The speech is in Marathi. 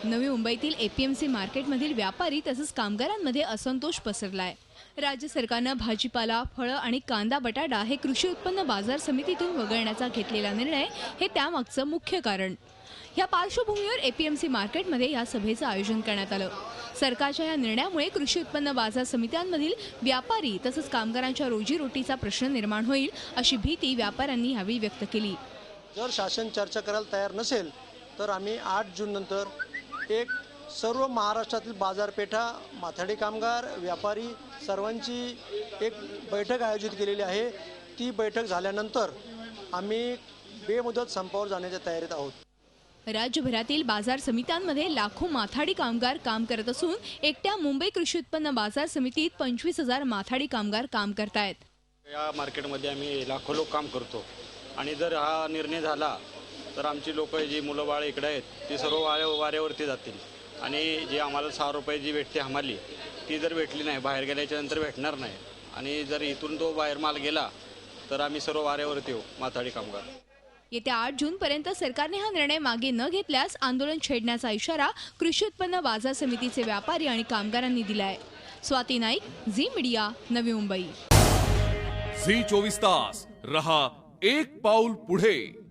नवी मुंबईतील एपीएमसी मार्केटमधील व्यापारी तसंच कामगारांमध्ये असंतोष पसरलाय। राज्य सरकारने भाजीपाला, फळं आणि कांदा बटाटा हे कृषी उत्पन्न बाजार समितीतून वगळण्याचा घेतलेला निर्णय हे त्यामागचं मुख्य कारण। या पार्श्वभूमीवर एपीएमसी मार्केटमध्ये या सभेचं आयोजन करण्यात आलं। सरकारच्या या निर्णयामुळे कृषी उत्पन्न बाजार समित्यांमधील व्यापारी तसंच कामगारांच्या रोजीरोटीचा प्रश्न निर्माण होईल अशी भीती व्यापाऱ्यांनी यावेळी व्यक्त केली। जर शासन चर्चा करायला तयार नसेल तर आम्ही 8 जून नंतर एक सर्व महाराष्ट्रातील बाजारपेठा, माथाडी कामगार, व्यापारी सर्वांची एक बैठक आयोजित केलेली आहे। ती बैठक झाल्यानंतर आम्ही बेमुदत संपावर जाण्याच्या तयारीत आहोत। राज्यभरातील बाजार समित्यांमध्ये लाखो माथाडी कामगार काम करत असून एकट्या मुंबई कृषी उत्पन्न बाजार समितीत 25,000 माथाडी कामगार काम करतायत। या मार्केटमध्ये आम्ही लाखो लोक काम करतो आणि जर हा निर्णय झाला तर आमची लोक जी मुलं बाळ इकडे आहेत ती सर्व वाऱ्यावरती जातील आणि जे आम्हाला 6 रुपये जी भेटते हमाली ती जर भेटली नाही, बाहेर गेल्याच्या नंतर भेटणार नाही आणि जर इथून तो बाहेर माल गेला तर आम्ही सर्व वाऱ्यावरती येऊ माथाडी कामगार। येत्या 8 जून पर्यंत सरकारने हा निर्णय मागे न घेतल्यास आंदोलन छेडण्याचा इशारा कृषी उत्पन्न बाजार समितीचे व्यापारी आणि कामगारांनी दिलाय। Swati Naik, Zee media, Navi Mumbai. Zee 24 तास रहा एक पाऊल पुढे।